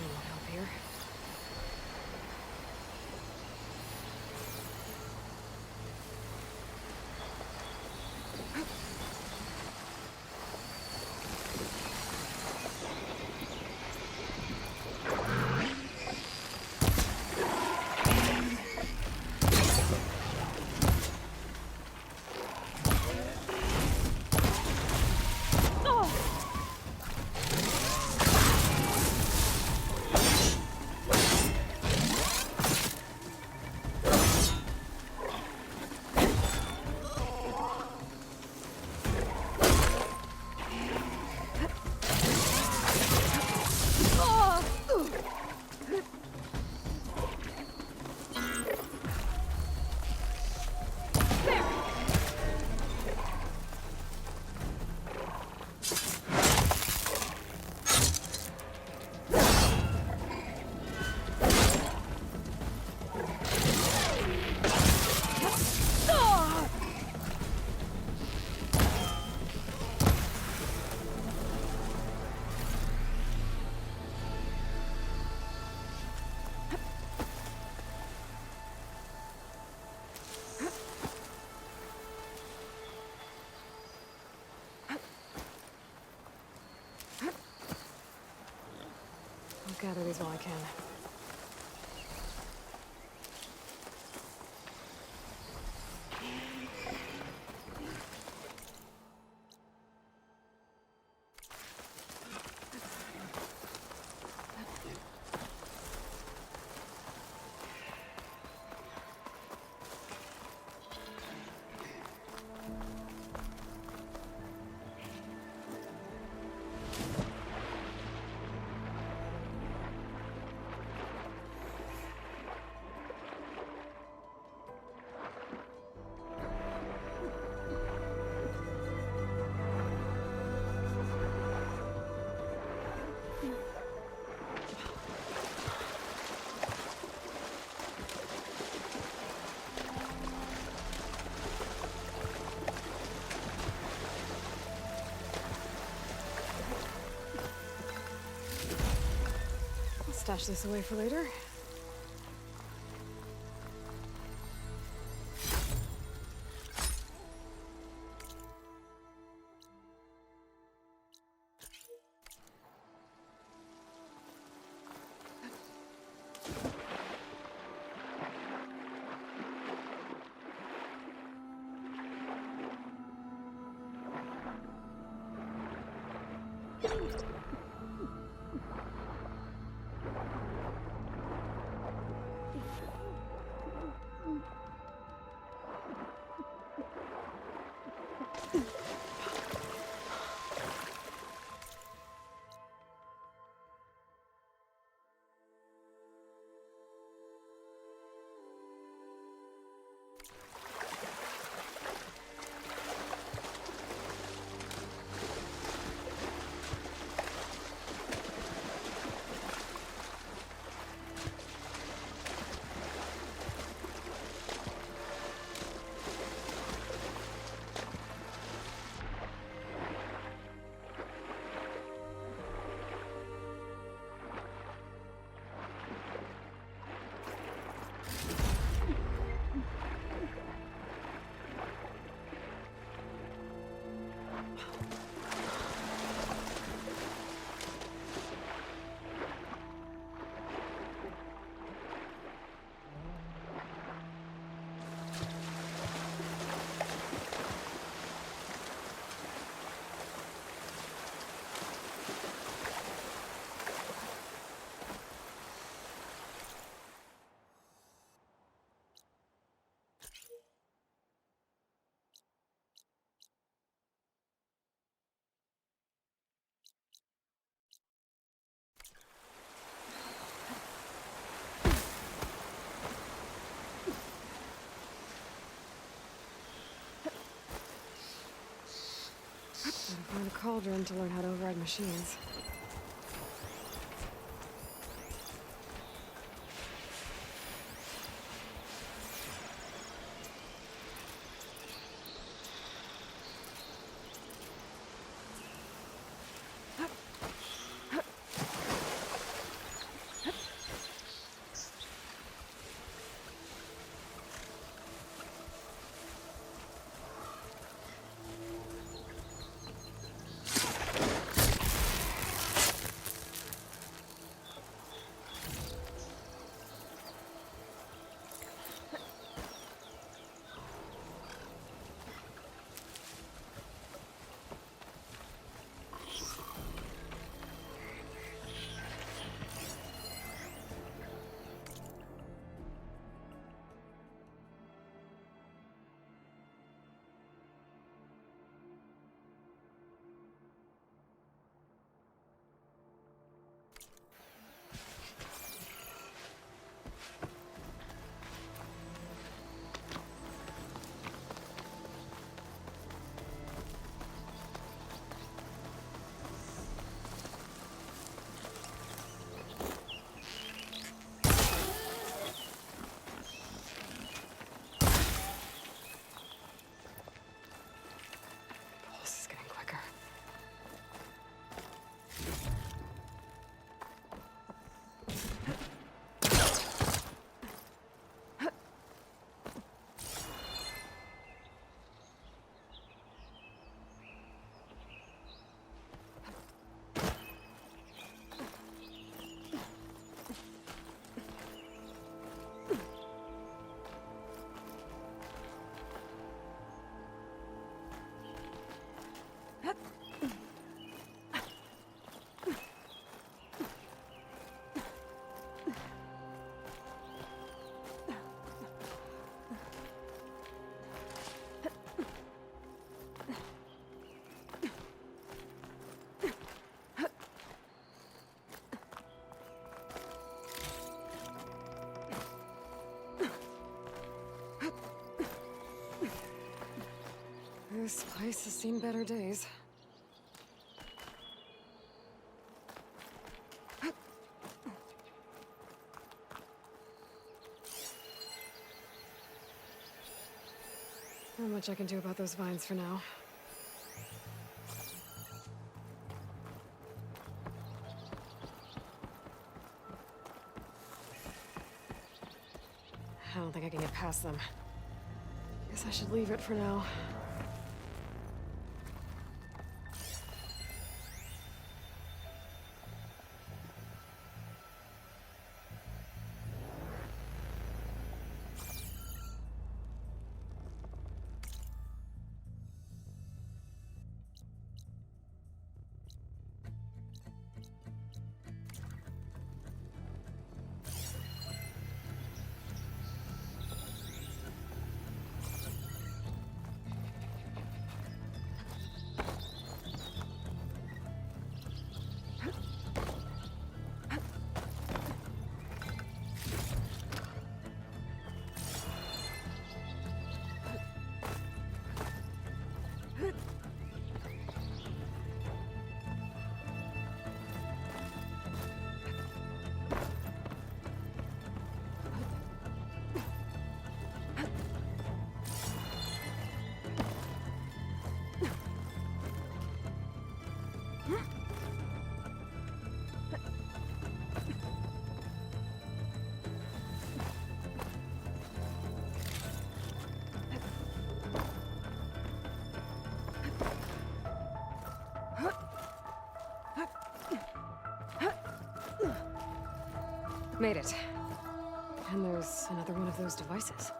won't help here. I'll gather these while I can. Stash this away for later. Gotta find a cauldron to learn how to override machines. This place has seen better days. Not much I can do about those vines for now. I don't think I can get past them. Guess I should leave it for now. Made it. And there's another one of those devices.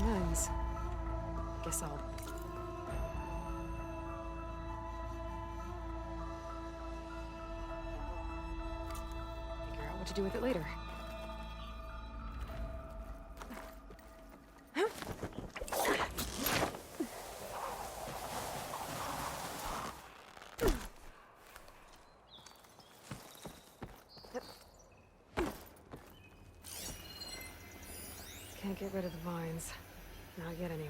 Lens. Guess I'll... figure out what to do with it later. Can't get rid of the vines. Not yet, anyway.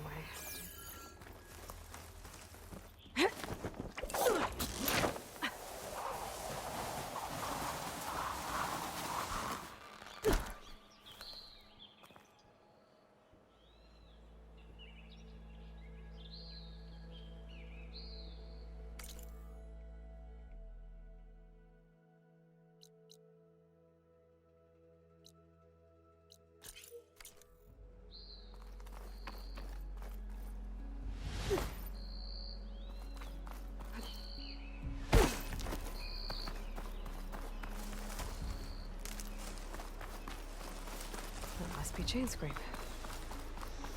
That must be Chainscrape.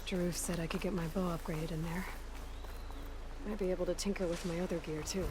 Drew said I could get my bow upgraded in there. Might be able to tinker with my other gear, too.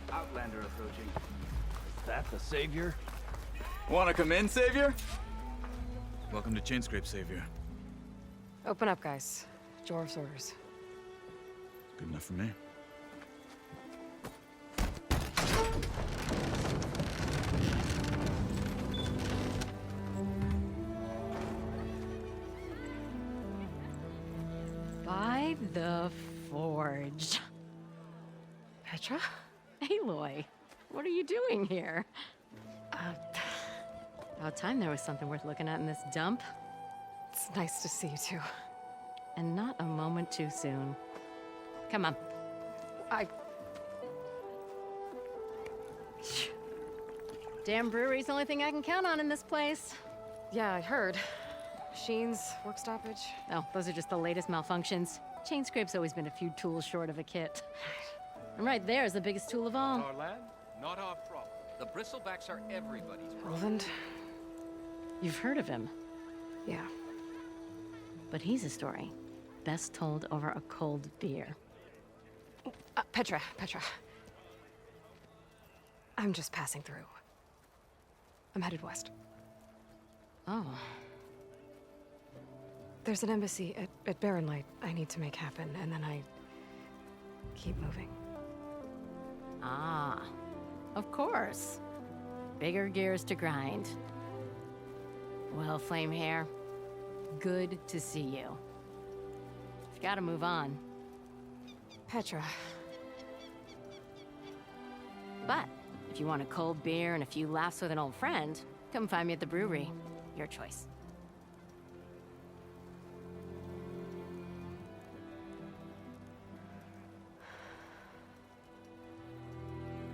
Outlander approaching. Is that the Savior? Wanna come in, Savior? Welcome to Chainscrape, Savior. Open up, guys. Jor's orders. Good enough for me. By the Forge. Petra? Aloy, what are you doing here? About time there was something worth looking at in this dump. It's nice to see you, too. And not a moment too soon. Come on. Damn brewery's the only thing I can count on in this place. Yeah, I heard. Machines, work stoppage. Oh, those are just the latest malfunctions. Chainscrape's always been a few tools short of a kit. And right there is the biggest tool of all. Our land, not our problem. The Bristlebags are everybody's problem. Roland, You've heard of him, Yeah. but he's a story best told over a cold beer. Petra. I'm just passing through. I'm headed west. Oh, There's an embassy at Barren Light I need to make happen, and then I keep moving. ah, of course. Bigger gears to grind. Well, Flame Hair, good to see you. You've got to move on. Petra. But if you want a cold beer and a few laughs with an old friend, come find me at the brewery. Your choice.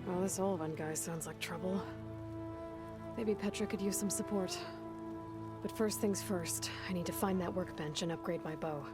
Well, this Olvan guy sounds like trouble. Maybe Petra could use some support. But first things first, I need to find that workbench and upgrade my bow.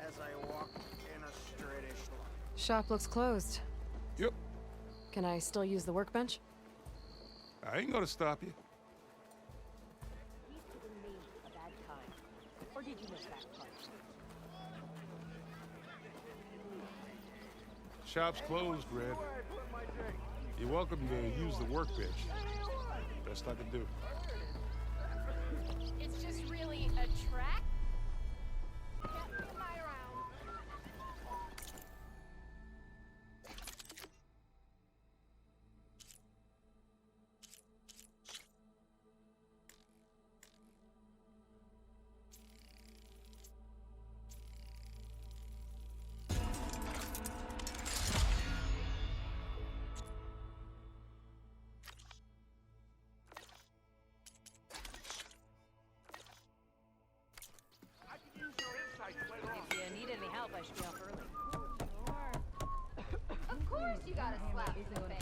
As I walk in a straightish line. Shop looks closed. Yep, Can I still use the workbench? I ain't gonna stop you. Shop's closed, Red. You're welcome to use the workbench. Best I can do. It's just really a track. If you need any help, I should be off early. Of course you got a slap in the face.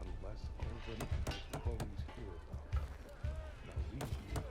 Unless Olven has ponies here. Now leave you.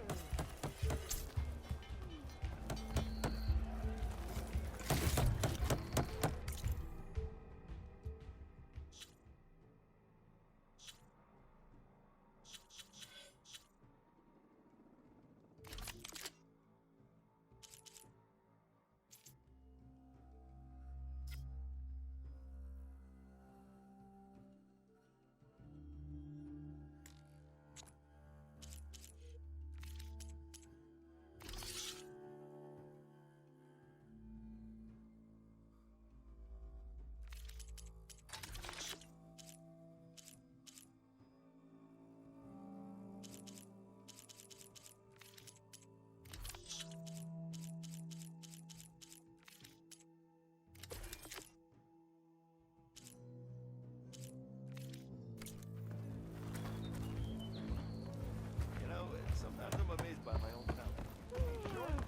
You know, sometimes I'm amazed by my own talent.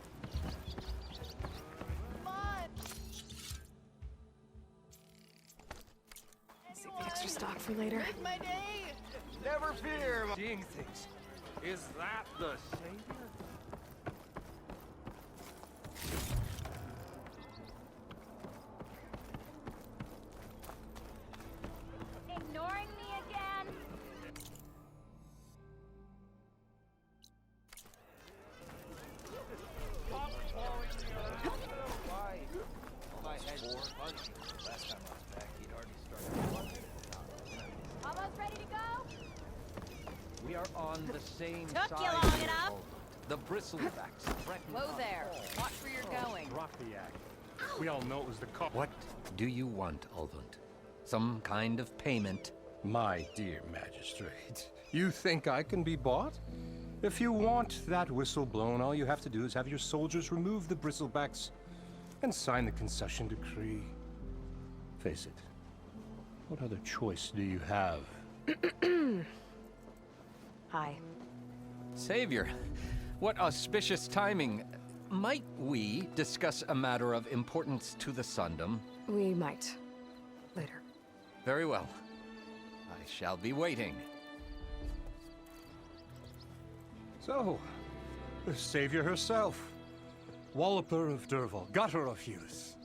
Save the extra stock for later. My day. Never fear. Seeing things. Is that the savior? Ignoring me again? Why? Well, I had 4 months. Last time I was back, he'd already started. Almost ready to go? We are on the same Took side. you long here, enough? Olven. The Bristlebags threaten Whoa us there. all. Watch where you're going. Drop the act. We all know it was the cop. What do you want, Olvund? Some kind of payment? My dear magistrate, you think I can be bought? If you want that whistle blown, all you have to do is have your soldiers remove the bristlebacks and sign the concession decree. Face it, what other choice do you have Hi. Savior, what auspicious timing. Might we discuss a matter of importance to the Sundom? We might. Later. Very well. I shall be waiting. So, the Savior herself. Walloper of Derval, gutter of youth.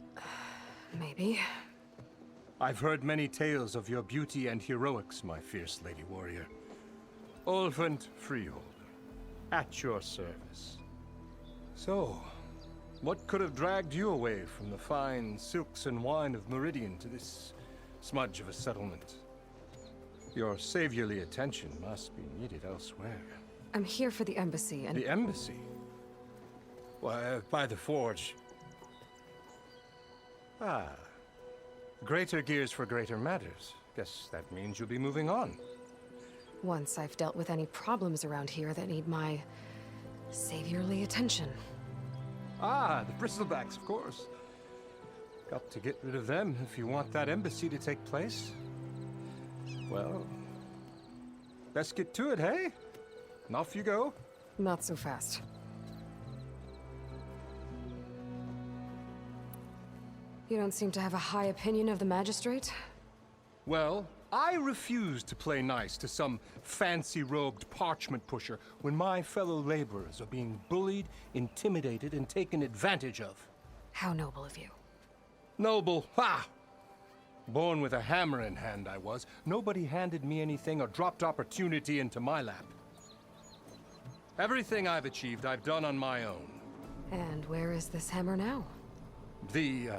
Maybe. I've heard many tales of your beauty and heroics, my fierce lady warrior. Ulvent Freeholder, at your service. So, what could have dragged you away from the fine silks and wine of Meridian to this smudge of a settlement? Your saviorly attention must be needed elsewhere. I'm here for the embassy and... The embassy? Why, by the forge. Ah. Greater gears for greater matters. Guess that means you'll be moving on. Once I've dealt with any problems around here that need my saviorly attention. Ah, the Bristlebags, of course. Got to get rid of them if you want that embassy to take place. Well, best get to it, hey? And off you go. Not so fast. You don't seem to have a high opinion of the magistrate? Well, I refuse to play nice to some fancy-robed parchment pusher when my fellow laborers are being bullied, intimidated, and taken advantage of. How noble of you. Noble, ha! Born with a hammer in hand, I was. Nobody handed me anything or dropped opportunity into my lap. Everything I've achieved, I've done on my own. And where is this hammer now? The,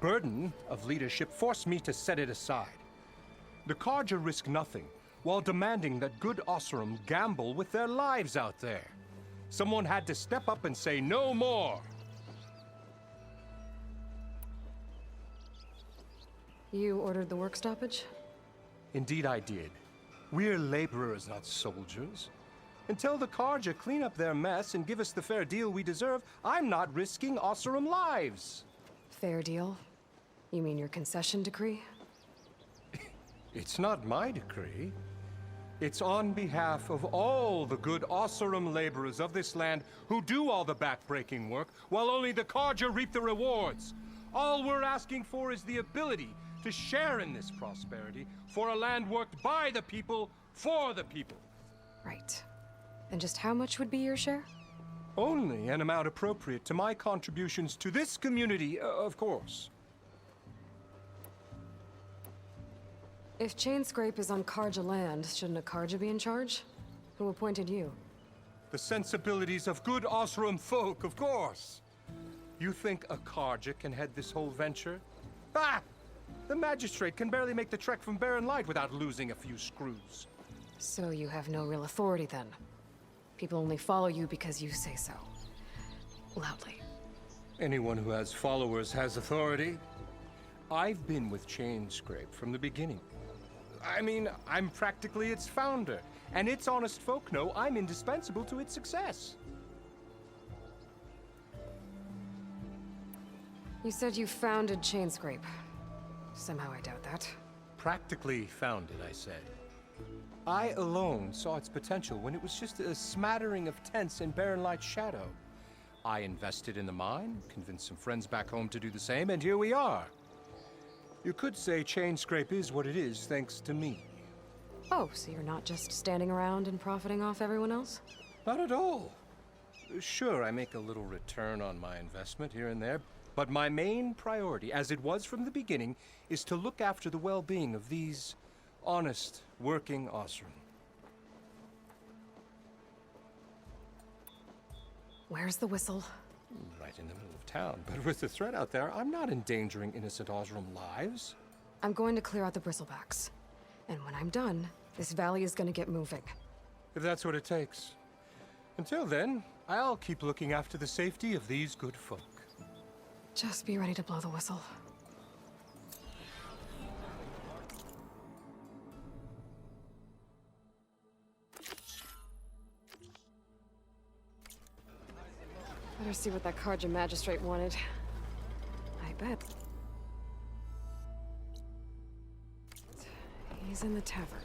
burden of leadership forced me to set it aside. The Carja risk nothing, while demanding that good Osseram gamble with their lives out there. Someone had to step up and say no more. You ordered the work stoppage? Indeed I did. We're laborers, not soldiers. Until the Carja clean up their mess and give us the fair deal we deserve, I'm not risking Osseram lives. Fair deal? You mean your concession decree? It's not my decree. It's on behalf of all the good Osseram laborers of this land who do all the backbreaking work, while only the Carja reap the rewards. All we're asking for is the ability to share in this prosperity for a land worked by the people, for the people. Right. And just how much would be your share? Only an amount appropriate to my contributions to this community, of course. If Chainscrape is on Carja land, shouldn't a Carja be in charge? Who appointed you? The sensibilities of good Osseram folk, of course. You think a Carja can head this whole venture? Ah! The magistrate can barely make the trek from Barren Light without losing a few screws. So you have no real authority then? People only follow you because you say so. Loudly. Anyone who has followers has authority. I've been with Chainscrape from the beginning. I mean, I'm practically its founder, and its honest folk know I'm indispensable to its success. You said you founded Chainscrape. Somehow I doubt that. Practically founded, I said. I alone saw its potential when it was just a smattering of tents in Barren Light's shadow. I invested in the mine, convinced some friends back home to do the same, and here we are. You could say Chainscrape is what it is thanks to me. Oh, so you're not just standing around and profiting off everyone else? Not at all. Sure, I make a little return on my investment here and there, but my main priority, as it was from the beginning, is to look after the well-being of these honest, working Osseram. Where's the whistle? Right in the middle of town, but with the threat out there, I'm not endangering innocent Osseram lives. I'm going to clear out the Bristlebags. And when I'm done, this valley is going to get moving. If that's what it takes. Until then, I'll keep looking after the safety of these good folk. Just be ready to blow the whistle. Better see what that Carja magistrate wanted. I bet. He's in the tavern.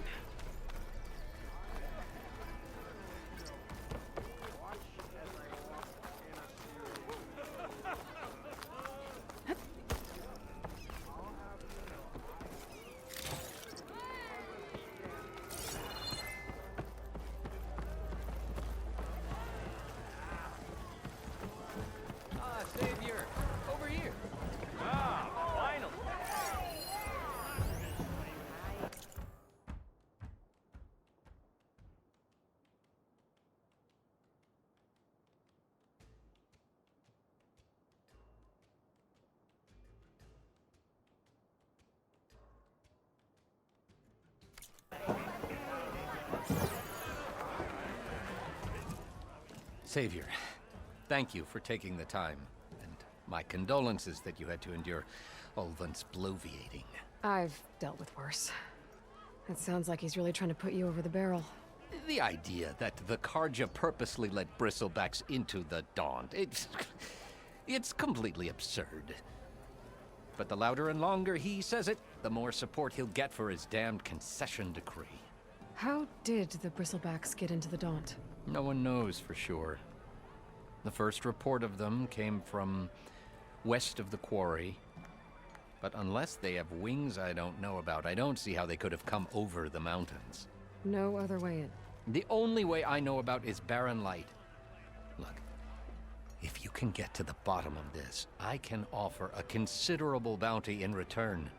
Savior, thank you for taking the time, and my condolences that you had to endure Ulvund's bloviating. I've dealt with worse. It sounds like he's really trying to put you over the barrel. The idea that the Karja purposely let Bristlebags into the Daunt, it's completely absurd. But the louder and longer he says it, the more support he'll get for his damned concession decree. How did the Bristlebags get into the Daunt? No one knows for sure. The first report of them came from west of the quarry. But unless they have wings I don't know about, I don't see how they could have come over the mountains. No other way in. The only way I know about is barren light. Look, if you can get to the bottom of this, I can offer a considerable bounty in return.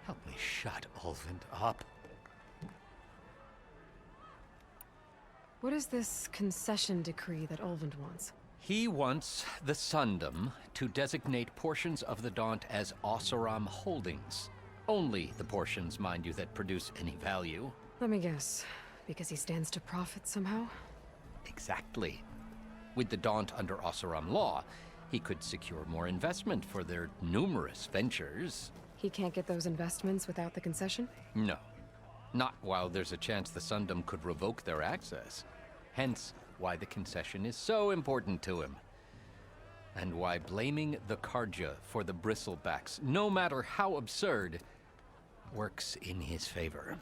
Help me shut Ulvund up. What is this concession decree that Ulvund wants? He wants the Sundom to designate portions of the Daunt as Oseram holdings. Only the portions, mind you, that produce any value. Let me guess. Because he stands to profit somehow? Exactly. With the Daunt under Oseram law, he could secure more investment for their numerous ventures. He can't get those investments without the concession? No. Not while there's a chance the Sundom could revoke their access. Hence, why the concession is so important to him. And why blaming the Karja for the Bristlebags, no matter how absurd, works in his favor.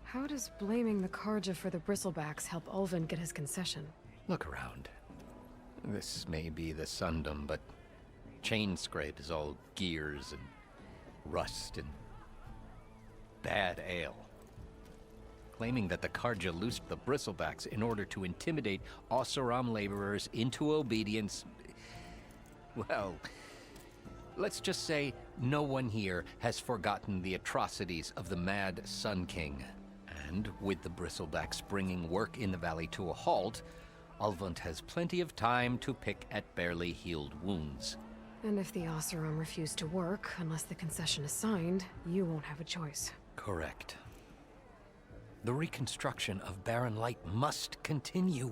How does blaming the Karja for the Bristlebags help Ulvund get his concession? Look around. This may be the Sundom, but Chainscrape is all gears and rust and bad ale. Claiming that the Karja loosed the Bristlebags in order to intimidate Oseram laborers into obedience. Well, let's just say no one here has forgotten the atrocities of the Mad Sun King. And with the Bristlebags bringing work in the valley to a halt, Ulvund has plenty of time to pick at barely healed wounds. And if the Oseram refuse to work, unless the concession is signed, you won't have a choice. Correct. The reconstruction of Barren Light must continue.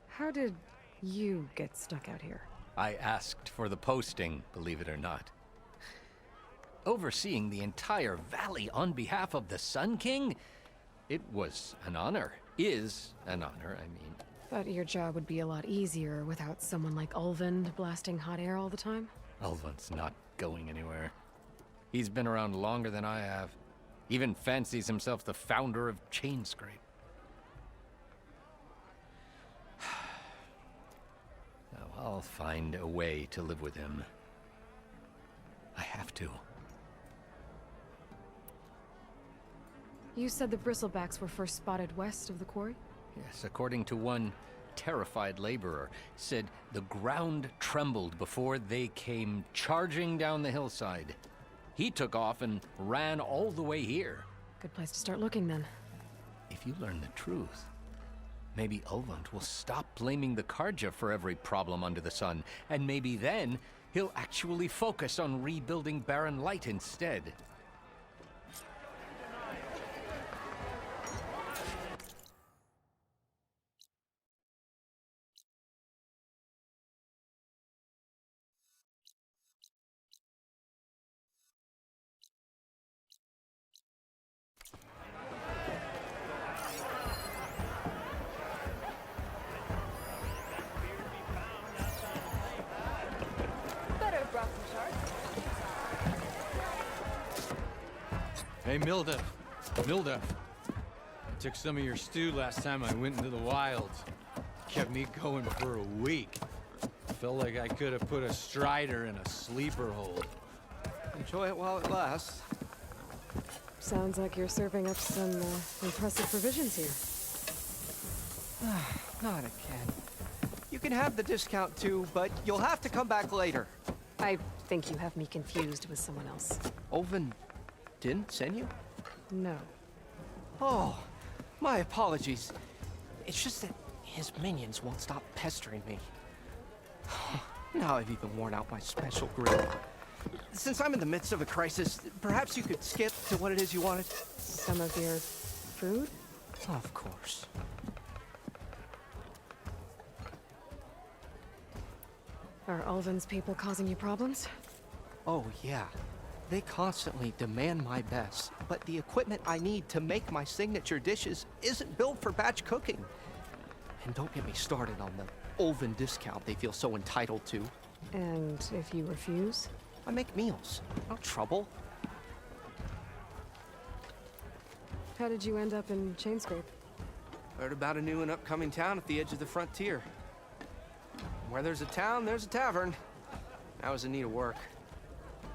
How did you get stuck out here? I asked for the posting, believe it or not. Overseeing the entire valley on behalf of the Sun King? It was an honor. Is an honor, I mean. But your job would be a lot easier without someone like Ulvund blasting hot air all the time? Ulvund's not going anywhere. He's been around longer than I have. Even fancies himself the founder of Chainscrape. Now, I'll find a way to live with him. I have to. You said the Bristlebags were first spotted west of the quarry? Yes, according to one terrified laborer, said the ground trembled before they came charging down the hillside. He took off and ran all the way here. Good place to start looking, then. If you learn the truth, maybe Ulvund will stop blaming the Karja for every problem under the sun, and maybe then he'll actually focus on rebuilding Barren Light instead. Hey, Milda. Milda. I took some of your stew last time I went into the wilds. Kept me going for a week. Felt like I could have put a strider in a sleeper hold. Enjoy it while it lasts. Sounds like you're serving up some impressive provisions here. Not again. You can have the discount too, but you'll have to come back later. I think you have me confused with someone else. Ulvund didn't send you? No. Oh, my apologies. It's just that his minions won't stop pestering me. Now I've even worn out my special grill. Since I'm in the midst of a crisis, perhaps you could skip to what it is you wanted? Some of your food? Of course. Are Ulvin's people causing you problems? Oh, yeah. They constantly demand my best, but the equipment I need to make my signature dishes isn't built for batch cooking. And don't get me started on the Ulvin discount they feel so entitled to. And if you refuse? I make meals. No trouble. How did you end up in Chainscrape? Heard about a new and upcoming town at the edge of the frontier. Where there's a town, there's a tavern. I was in need of work.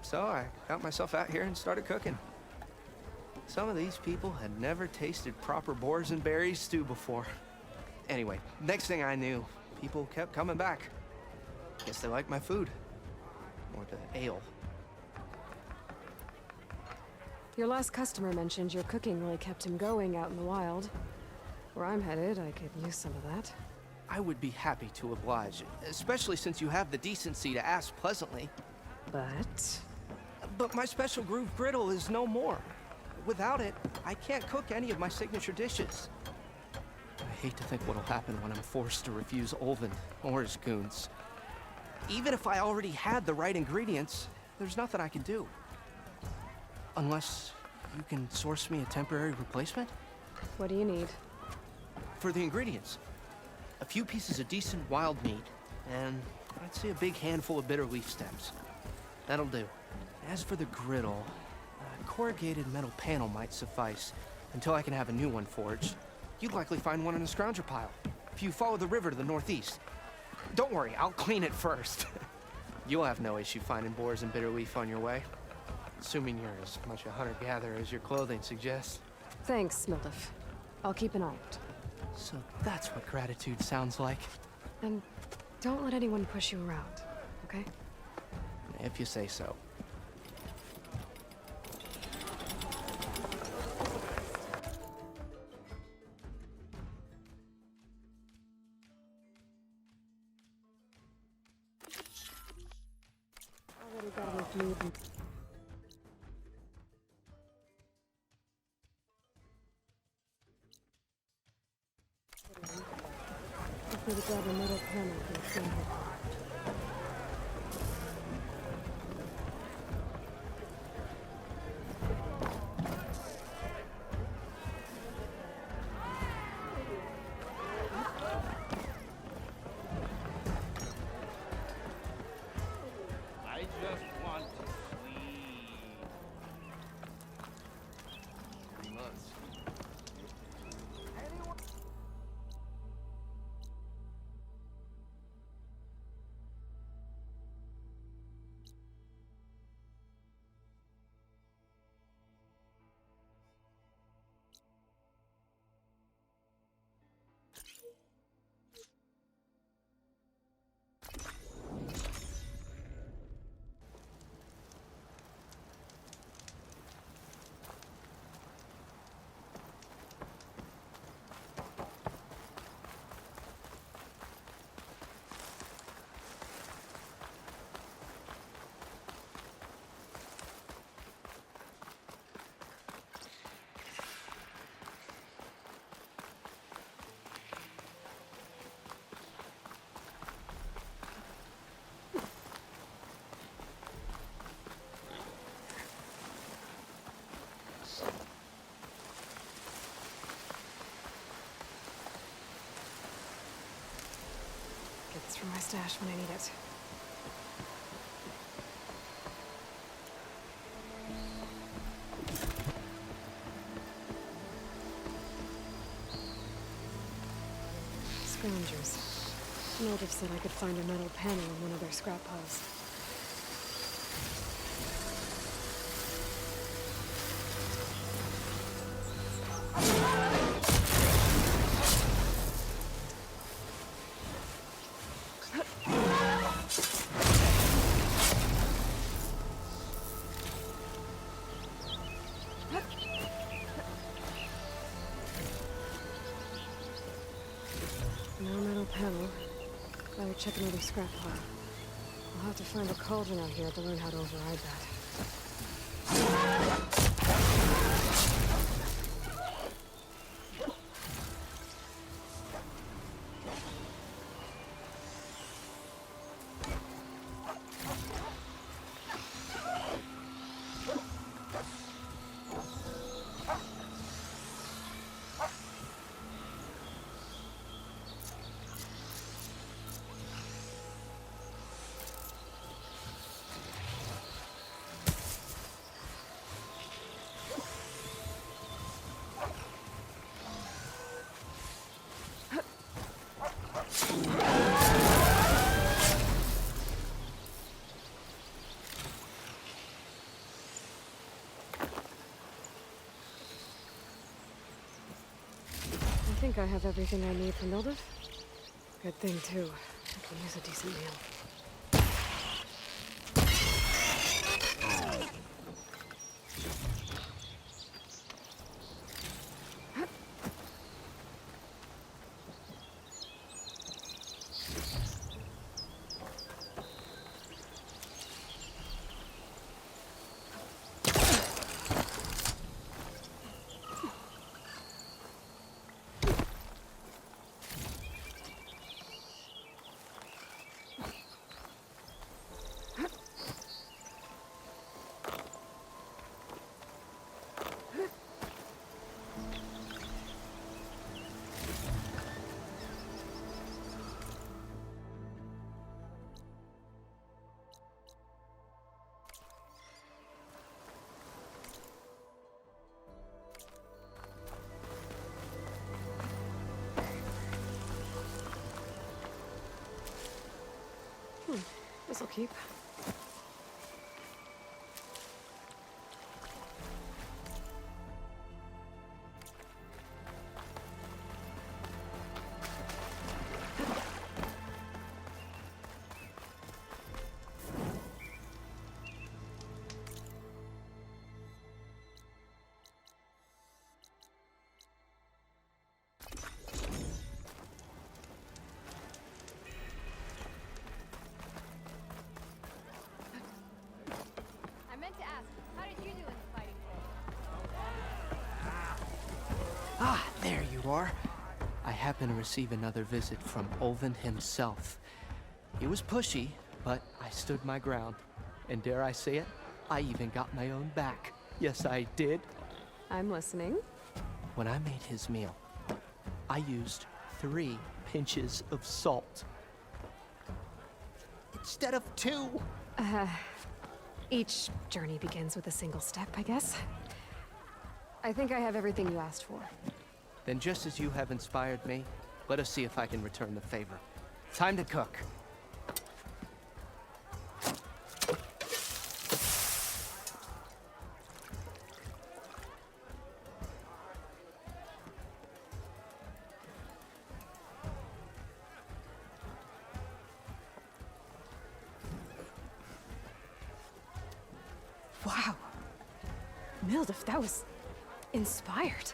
So I got myself out here and started cooking. Some of these people had never tasted proper boars and berries stew before. Anyway, next thing I knew, people kept coming back. Guess they liked my food. Or the ale. Your last customer mentioned your cooking really kept him going out in the wild. Where I'm headed, I could use some of that. I would be happy to oblige, especially since you have the decency to ask pleasantly. But my special groove griddle is no more. Without it, I can't cook any of my signature dishes. I hate to think what'll happen when I'm forced to refuse Ulvin or his goons. Even if I already had the right ingredients, there's nothing I can do. Unless you can source me a temporary replacement? What do you need? For the ingredients, a few pieces of decent wild meat, and I'd say a big handful of bitter leaf stems. That'll do. As for the griddle, a corrugated metal panel might suffice until I can have a new one forged. You'd likely find one in a scrounger pile, if you follow the river to the northeast. Don't worry, I'll clean it first. You'll have no issue finding boars and bitter leaf on your way. Assuming you're as much a hunter-gatherer as your clothing suggests. Thanks, Mildef. I'll keep an eye out. So that's what gratitude sounds like. And don't let anyone push you around, okay? If you say so. Already got enough meat and... Just need to grab a metal panel from the center. I just want to sleep. 3 months. Gets from my stash when I need it. Scroungers. Mildef said I could find a metal panel in one of their scrap piles. No metal panel. Better check another scrap pile. I'll have to find a cauldron out here to learn how to override that. I think I have everything I need for Mildef. Good thing, too. I can use a decent meal. This'll keep. I meant to ask, how did you do in the fighting pit? Ah, there you are. I happen to receive another visit from Olven himself. He was pushy, but I stood my ground. And dare I say it, I even got my own back. Yes, I did. I'm listening. When I made his meal, I used 3 pinches of salt. Instead of 2. Each journey begins with a single step, I guess. I think I have everything you asked for. Then just as you have inspired me, let us see if I can return the favor. Time to cook. Wow. Mildef, that was inspired.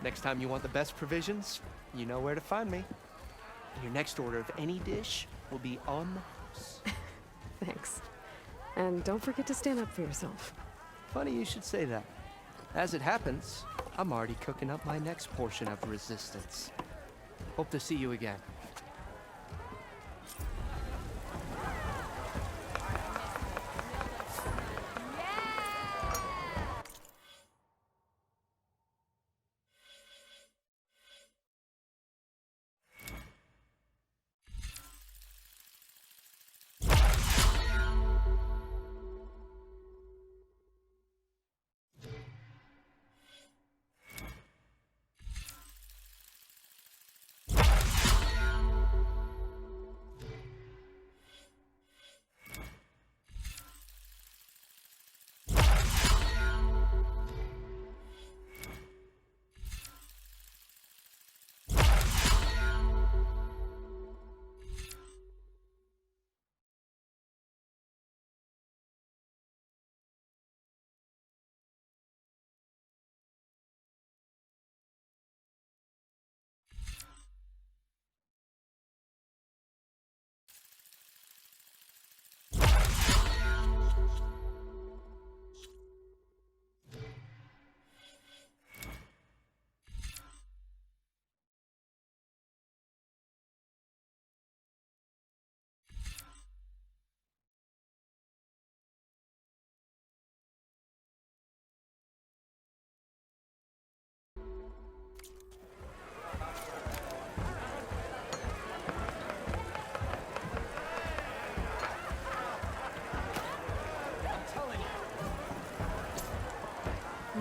Next time you want the best provisions, you know where to find me. And your next order of any dish will be on the house. Thanks. And don't forget to stand up for yourself. Funny you should say that. As it happens, I'm already cooking up my next portion of resistance. Hope to see you again.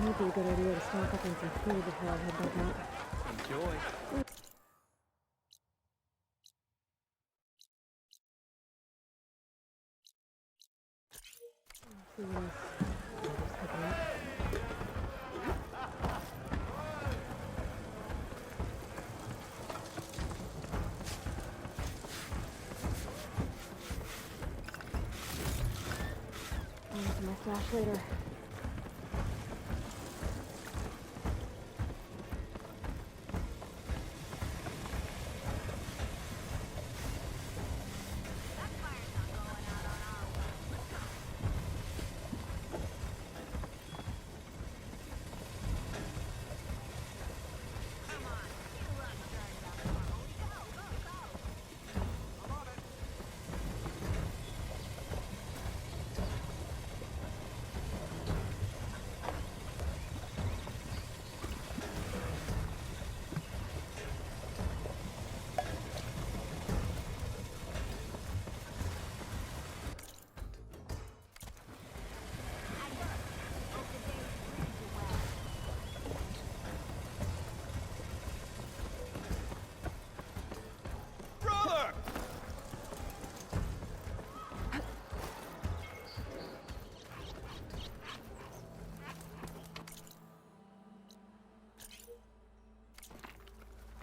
Might be a good idea to stock up on some food before I head back out. Enjoy. See what else is cooking up. I'll to my stash later.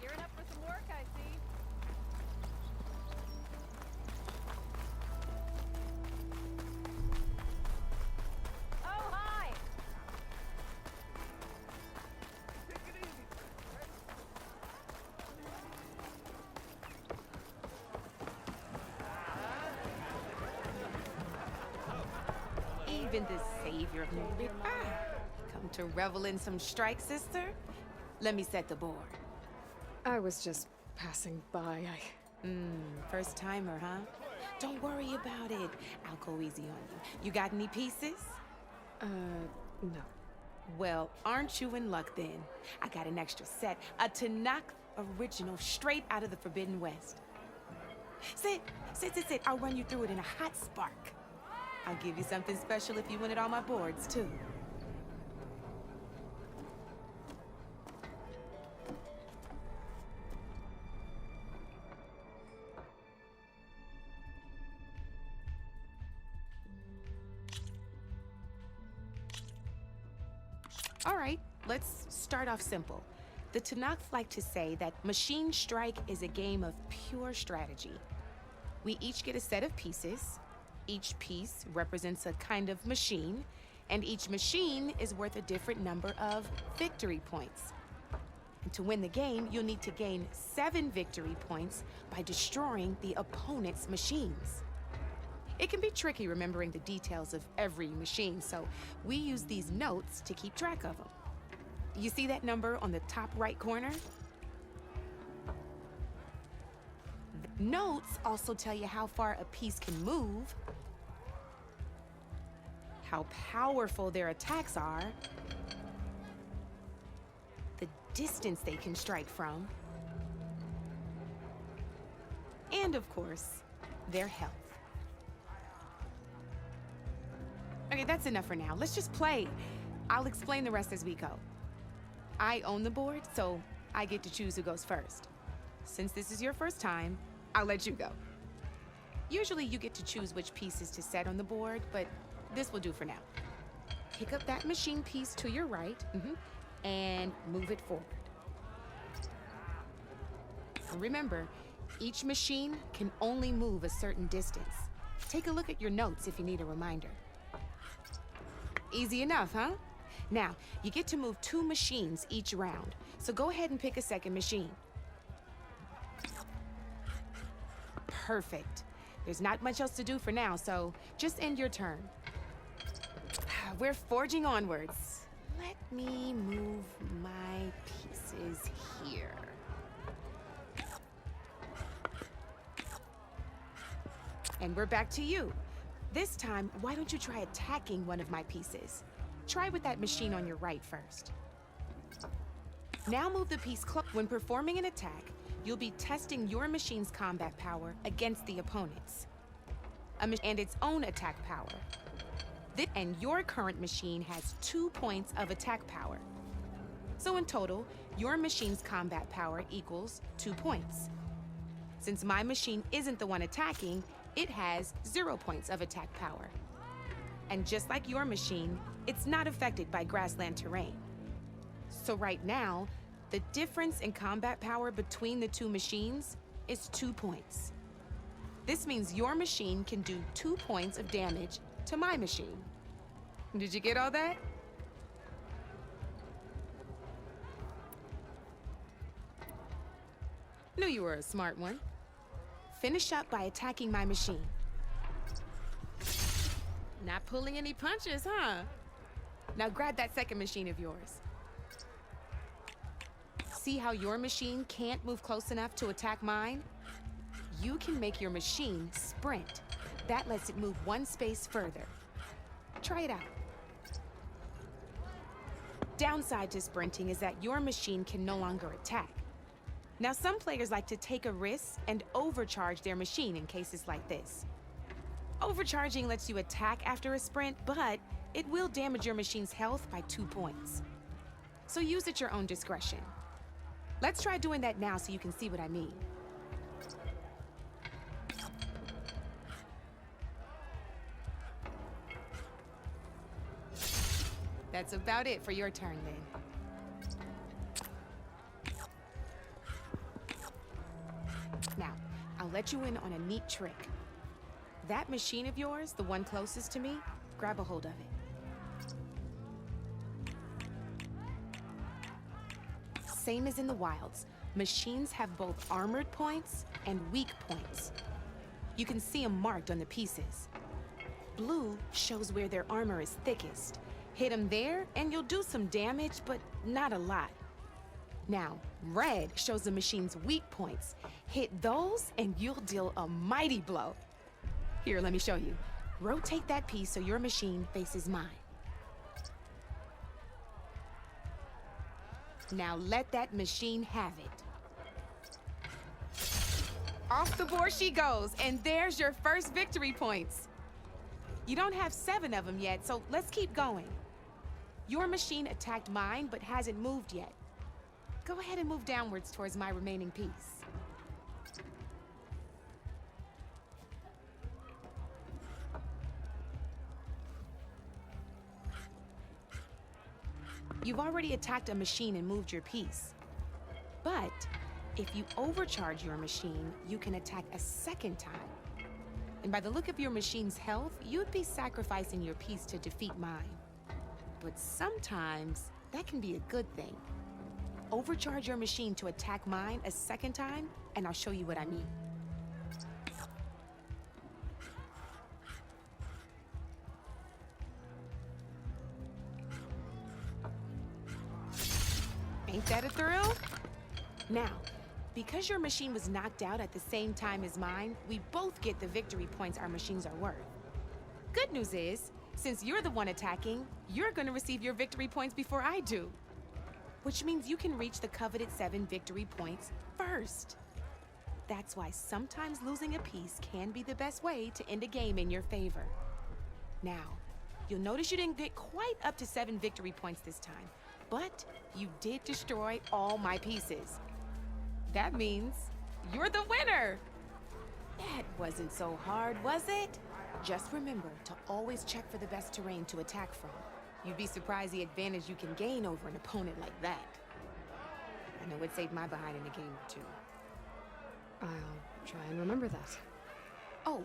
Gearing up for some work, I see. Oh, hi! Even the savior made it. Come to revel in some strike, sister? Let me set the board. I was just passing by. First timer, huh? Don't worry about it. I'll go easy on you. You got any pieces? No. Well, aren't you in luck then? I got an extra set, a Tanakh original straight out of the Forbidden West. Sit. I'll run you through it in a hot spark. I'll give you something special if you win at all my boards, too. All right, let's start off simple. The Tanakh like to say that Machine Strike is a game of pure strategy. We each get a set of pieces. Each piece represents a kind of machine, and each machine is worth a different number of victory points. And to win the game, you'll need to gain 7 victory points by destroying the opponent's machines. It can be tricky remembering the details of every machine, so we use these notes to keep track of them. You see that number on the top right corner? The notes also tell you how far a piece can move, how powerful their attacks are, the distance they can strike from, and of course, their health. Okay, that's enough for now. Let's just play. I'll explain the rest as we go. I own the board, so I get to choose who goes first. Since this is your first time, I'll let you go. Usually you get to choose which pieces to set on the board, but this will do for now. Pick up that machine piece to your right, and move it forward. Remember, each machine can only move a certain distance. Take a look at your notes if you need a reminder. Easy enough, huh? Now, you get to move 2 machines each round, so go ahead and pick a second machine. Perfect. There's not much else to do for now, so just end your turn. We're forging onwards. Let me move my pieces here. And we're back to you. This time, why don't you try attacking one of my pieces? Try with that machine on your right first. Now move the piece close. When performing an attack, you'll be testing your machine's combat power against the opponent's, and its own attack power. And your current machine has 2 points of attack power. So in total, your machine's combat power equals 2 points. Since my machine isn't the one attacking, it has 0 points of attack power. And just like your machine, it's not affected by grassland terrain. So right now, the difference in combat power between the two machines is 2 points. This means your machine can do 2 points of damage to my machine. Did you get all that? Knew you were a smart one. Finish up by attacking my machine. Not pulling any punches, huh? Now grab that second machine of yours. See how your machine can't move close enough to attack mine? You can make your machine sprint. That lets it move 1 space further. Try it out. Downside to sprinting is that your machine can no longer attack. Now, some players like to take a risk and overcharge their machine in cases like this. Overcharging lets you attack after a sprint, but it will damage your machine's health by 2 points. So use at your own discretion. Let's try doing that now so you can see what I mean. That's about it for your turn, then. Now, I'll let you in on a neat trick. That machine of yours, the one closest to me, grab a hold of it. Same as in the wilds, machines have both armored points and weak points. You can see them marked on the pieces. Blue shows where their armor is thickest. Hit them there, and you'll do some damage, but not a lot. Now, red shows the machine's weak points. Hit those, and you'll deal a mighty blow. Here, let me show you. Rotate that piece so your machine faces mine. Now let that machine have it. Off the board she goes, and there's your first victory points. You don't have 7 of them yet, so let's keep going. Your machine attacked mine, but hasn't moved yet. Go ahead and move downwards towards my remaining piece. You've already attacked a machine and moved your piece. But if you overcharge your machine, you can attack a second time. And by the look of your machine's health, you'd be sacrificing your piece to defeat mine. But sometimes that can be a good thing. Overcharge your machine to attack mine a second time, and I'll show you what I mean. Ain't that a thrill? Now, because your machine was knocked out at the same time as mine, we both get the victory points our machines are worth. Good news is, since you're the one attacking, you're gonna receive your victory points before I do. Which means you can reach the coveted 7 victory points first. That's why sometimes losing a piece can be the best way to end a game in your favor. Now, you'll notice you didn't get quite up to 7 victory points this time, but you did destroy all my pieces. That means you're the winner! That wasn't so hard, was it? Just remember to always check for the best terrain to attack from. You'd be surprised the advantage you can gain over an opponent like that. I know it saved my behind in a game or 2. I'll try and remember that. Oh,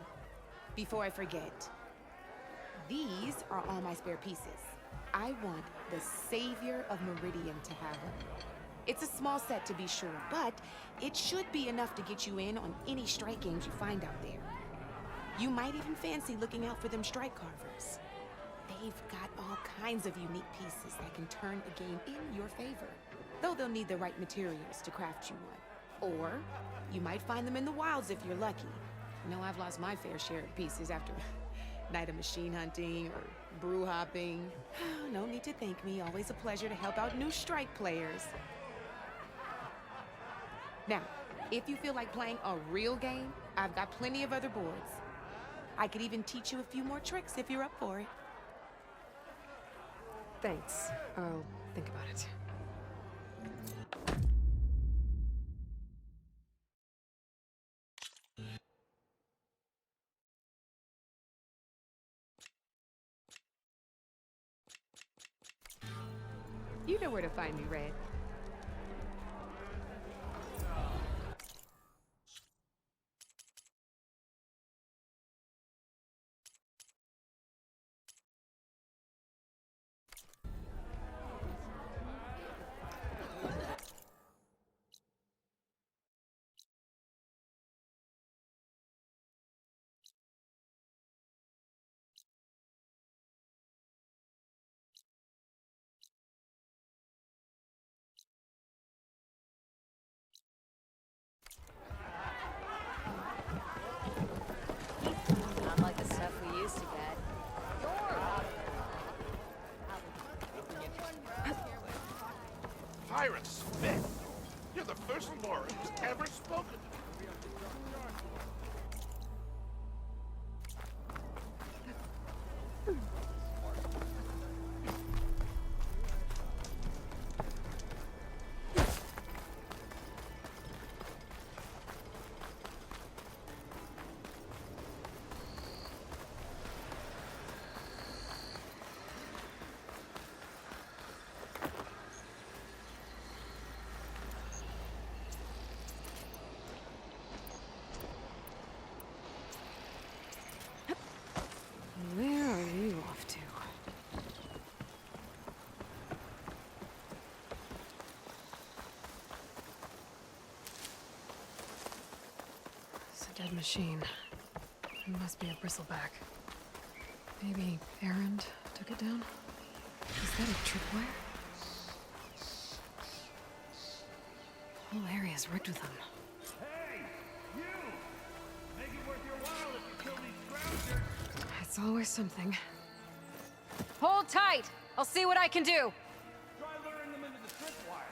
before I forget, these are all my spare pieces. I want the Savior of Meridian to have them. It's a small set to be sure, but it should be enough to get you in on any strike games you find out there. You might even fancy looking out for them strike carvers. They've got all kinds of unique pieces that can turn a game in your favor, though they'll need the right materials to craft you one. Or you might find them in the wilds if you're lucky. You know, I've lost my fair share of pieces after a night of machine hunting or brew hopping. No need to thank me. Always a pleasure to help out new strike players. Now, if you feel like playing a real game, I've got plenty of other boards. I could even teach you a few more tricks if you're up for it. Thanks. I'll think about it. You know where to find me, Red. Not like the stuff we used to get. Pirate Smith, you're the first lord who's ever spoken. Where are you off to? It's a dead machine. It must be a bristleback. Maybe Erend took it down? Is that a tripwire? The whole area's rigged with them. Hey, you! Make it worth your while if you kill these scroungers. It's always something. Hold tight! I'll see what I can do! Try luring them into the tripwire.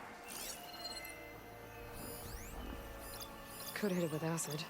Could hit it with acid.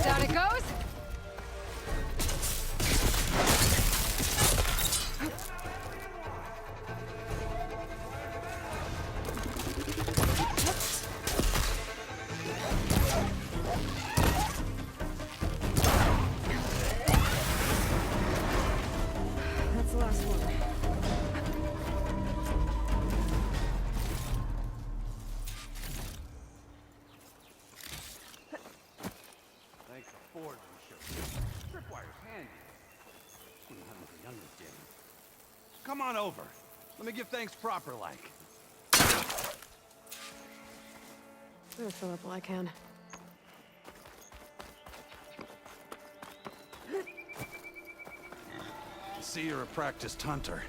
Down it goes! That's the last one. Thanks to Ford for showing. Tripwire's handy. Wouldn't have it for younger Jane. Come on over. Let me give thanks proper like. Better fill up while I can. I see you're a practiced hunter.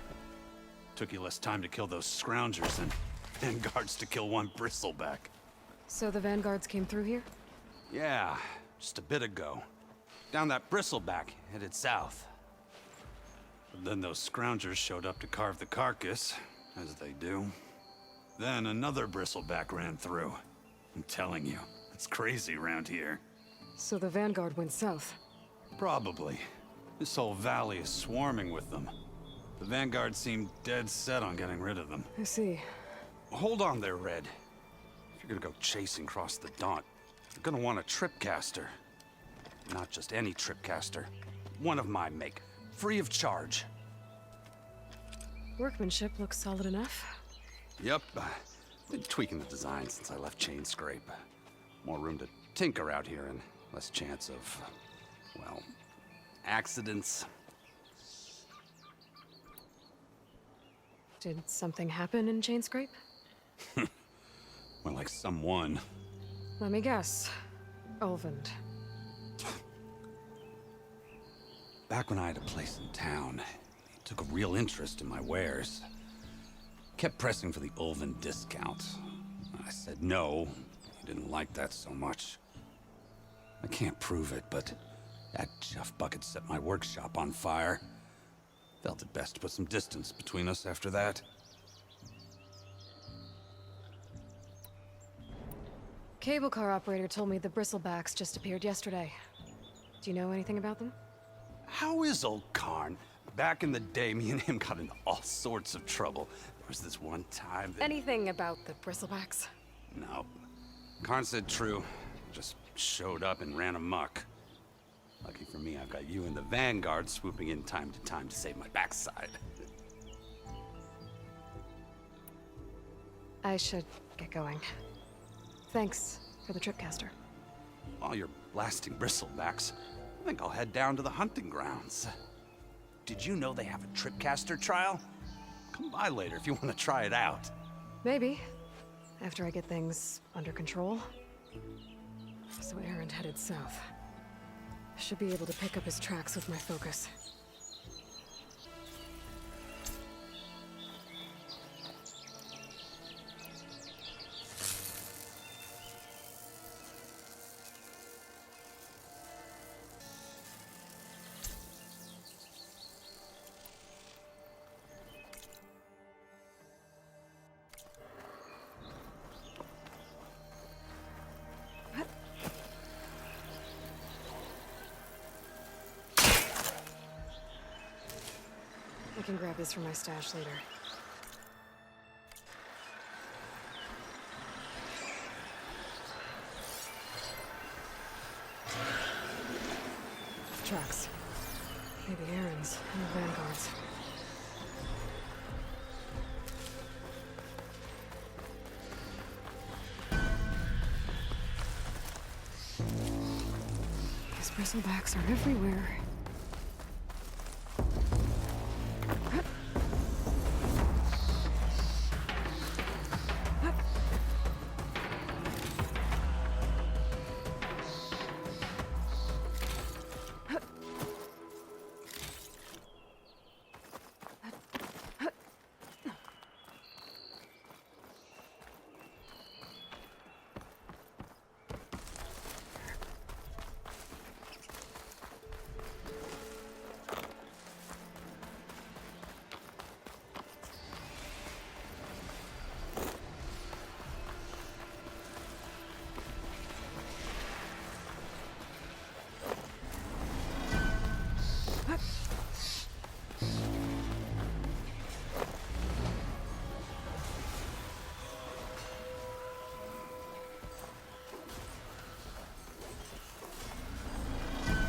Took you less time to kill those scroungers than vanguards to kill one bristleback. So the vanguards came through here? Yeah, just a bit ago. Down that bristleback, headed south. But then those scroungers showed up to carve the carcass, as they do. Then another bristleback ran through. I'm telling you, it's crazy around here. So the vanguard went south? Probably. This whole valley is swarming with them. The vanguard seemed dead set on getting rid of them. I see. Hold on there, Red. If you're gonna go chasing across the Daunt, you're gonna want a tripcaster. Not just any tripcaster. One of my make. Free of charge. Workmanship looks solid enough. Yep. Been tweaking the design since I left Chainscrape. More room to tinker out here and less chance of, well, accidents. Did something happen in Chainscrape? More like someone. Let me guess. Ulvund. Back when I had a place in town, he took a real interest in my wares. Kept pressing for the Ulvund discount. I said no. He didn't like that so much. I can't prove it, but that chuff bucket set my workshop on fire. Felt it best to put some distance between us after that. Cable car operator told me the Bristlebags just appeared yesterday. Do you know anything about them? How is old Karn? Back in the day, me and him got in all sorts of trouble. There was this one time that... Anything about the Bristlebags? No. Karn said true. Just showed up and ran amok. Lucky for me, I've got you and the Vanguard swooping in time to save my backside. I should get going. Thanks for the tripcaster. While you're blasting Bristlebacks, I think I'll head down to the hunting grounds. Did you know they have a tripcaster trial? Come by later if you want to try it out. Maybe. After I get things under control. So Erend headed south. Should be able to pick up his tracks with my focus. I can grab this from my stash later. Tracks. Maybe Errands and the Vanguards. These Bristlebacks are everywhere.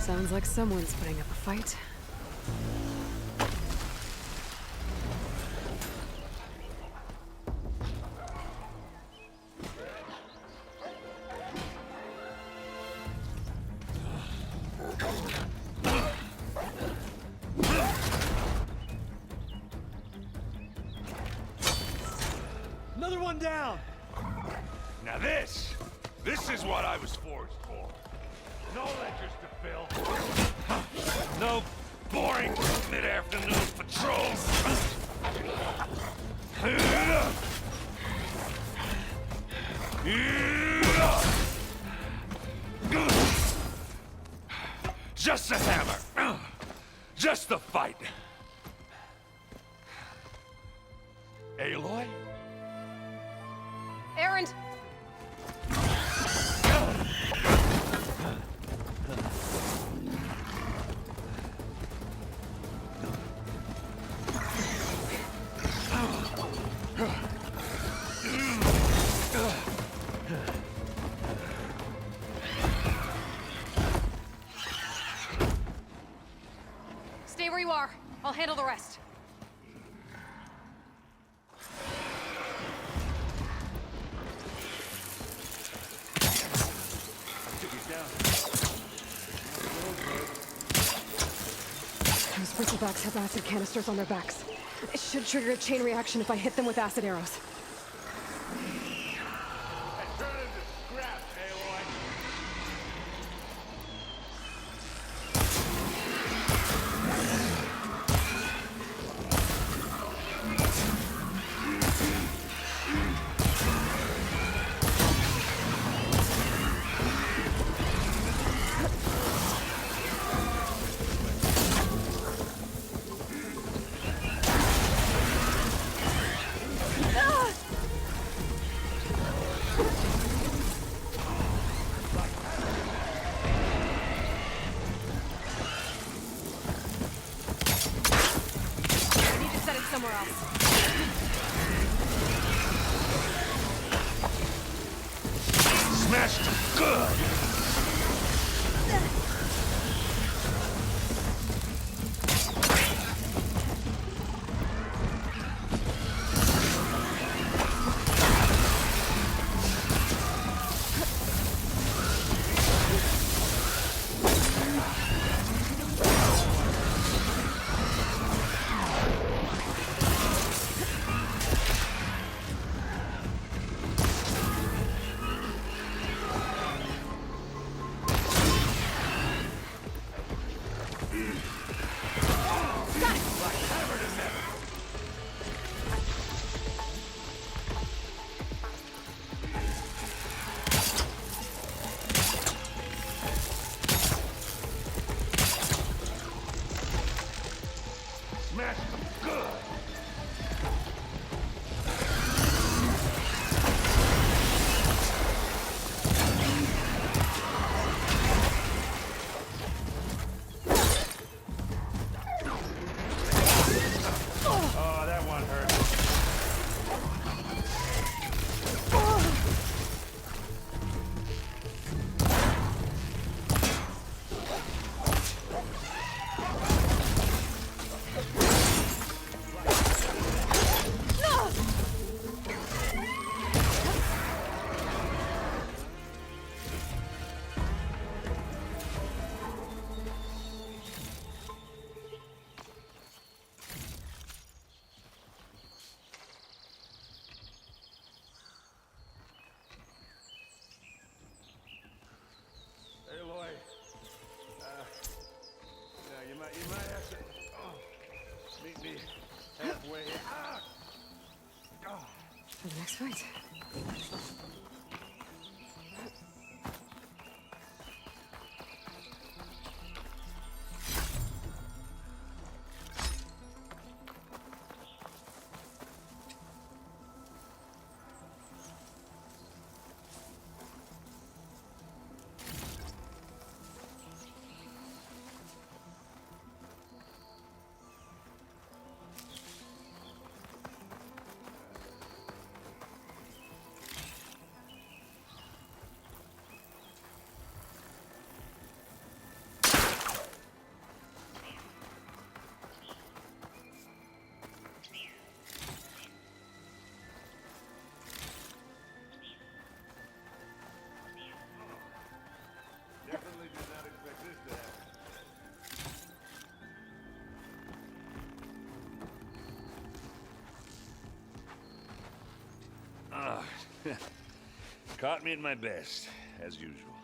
Sounds like someone's putting up a fight. Another one down! Now this is what I was forged for. No ledgers to fill. No boring mid-afternoon patrols. Just a hammer. Just the fight. Aloy? Erend! Stay where you are. I'll handle the rest. Those Bristlebacks have acid canisters on their backs. It should trigger a chain reaction if I hit them with acid arrows. Turn into scrap, Aloy. Somewhere else. Smashed him good. Smashed him good. Oh, that one hurt. Aloy, you might have to meet me halfway. For the next fight. Definitely did not expect this to happen. Caught me at my best, as usual.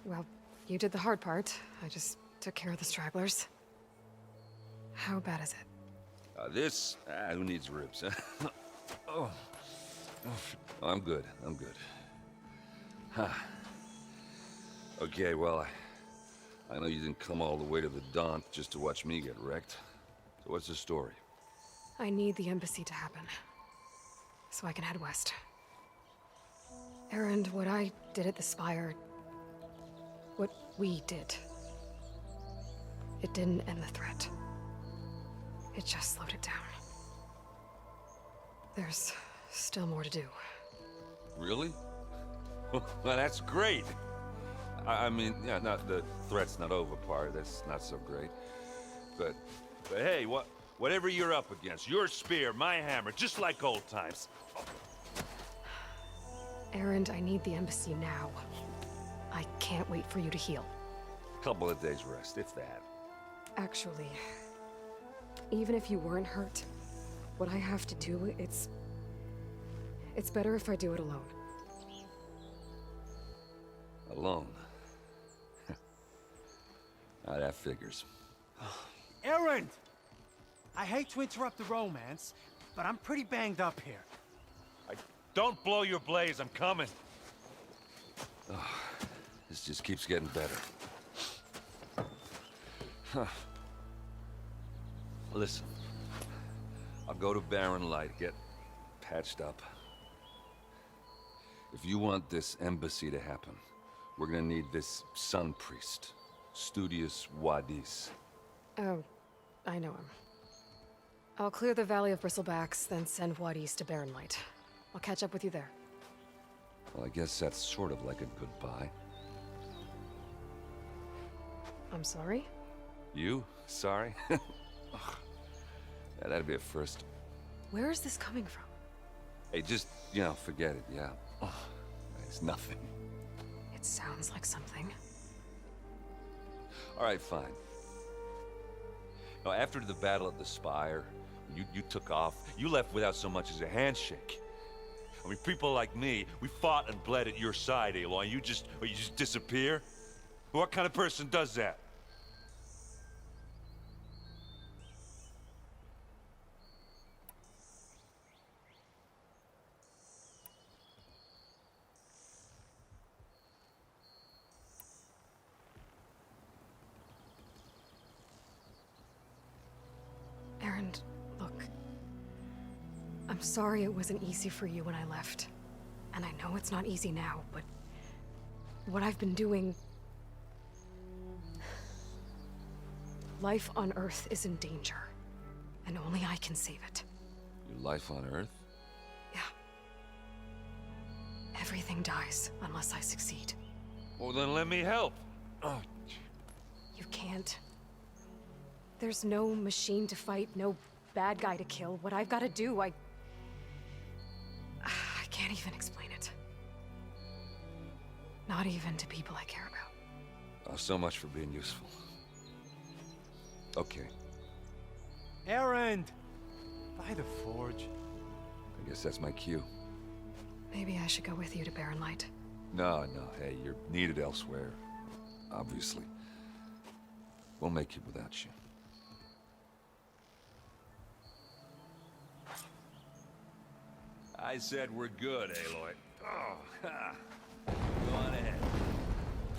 Well, you did the hard part. I just took care of the stragglers. How bad is it? Who needs ribs? Oh. I'm good. I'm good. Huh. Okay, well, I know you didn't come all the way to the Daunt just to watch me get wrecked. So what's the story? I need the embassy to happen, so I can head west. Erend, what I did at the Spire, what we did, it didn't end the threat. It just slowed it down. There's still more to do. Really? Well, that's great. I mean, yeah, not the threat's not over part. That's not so great. But hey, whatever you're up against, your spear, my hammer, just like old times. Erend, I need the embassy now. I can't wait for you to heal. Couple of days rest, if that. Actually, Even if you weren't hurt, what I have to do, it's better if I do it alone. Alone? That figures. Erend! I hate to interrupt the romance, but I'm pretty banged up here. Don't blow your blaze, I'm coming. This just keeps getting better. Huh. Listen, I'll go to Barren Light, get patched up. If you want this embassy to happen, we're gonna need this sun priest, Studius Wadis. Oh, I know him. I'll clear the Valley of Bristlebags, then send Wadis to Barren Light. I'll catch up with you there. Well, I guess that's sort of like a goodbye. I'm sorry? You? Sorry? Ugh. Yeah, that'd be a first. Where is this coming from? Hey, just, you know, forget it, yeah. Ugh. It's nothing. It sounds like something. All right, fine. Now, after the battle at the Spire, you took off, you left without so much as a handshake. I mean, people like me, we fought and bled at your side, Aloy, and you just disappear? What kind of person does that? Erend, look. I'm sorry it wasn't easy for you when I left. And I know it's not easy now, but what I've been doing... Life on Earth is in danger, and only I can save it. Your life on Earth? Yeah. Everything dies unless I succeed. Well, then let me help. Oh. You can't. There's no machine to fight, no bad guy to kill. What I've got to do, I can't even explain it. Not even to people I care about. Oh, so much for being useful. Okay. Erend! By the forge. I guess that's my cue. Maybe I should go with you to Barren Light. No, hey, you're needed elsewhere. Obviously. We'll make it without you. I said we're good, Aloy. Oh, ha. Go on ahead.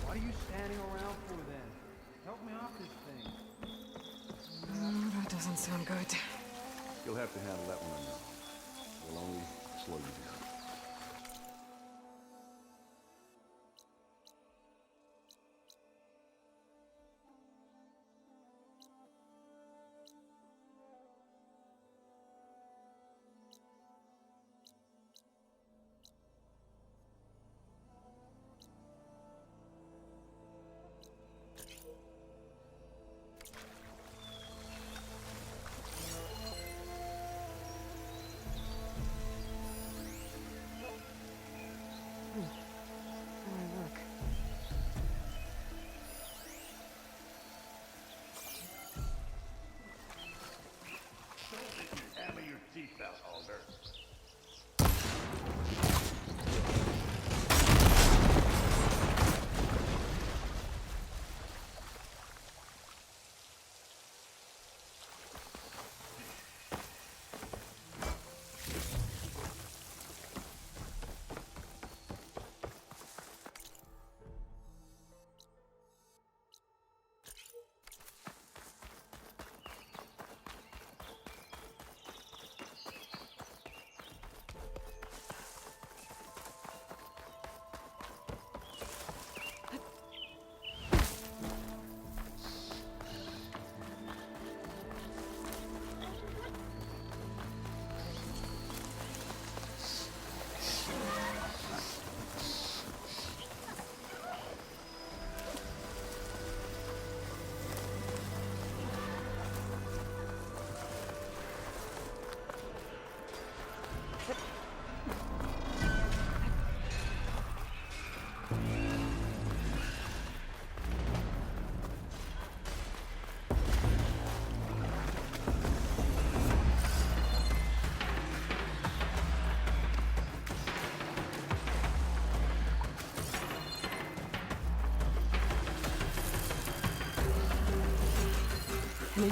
What are you standing around for then? Help me off this thing. That doesn't sound good. You'll have to handle that one on your own. We'll only slow you down.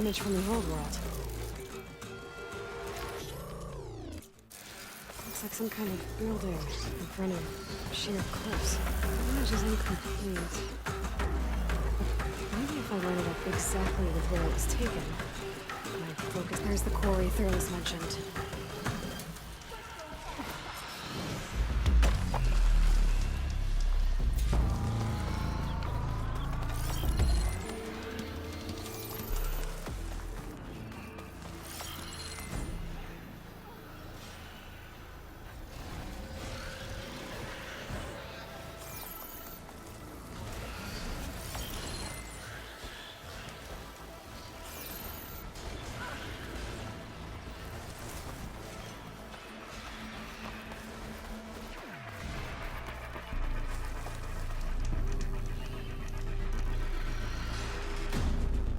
damage from the old world. Looks like some kind of building in front of sheer cliffs. The image is incomplete. Maybe if I line it up exactly with where it was taken, my focus. There's the quarry Thurles mentioned.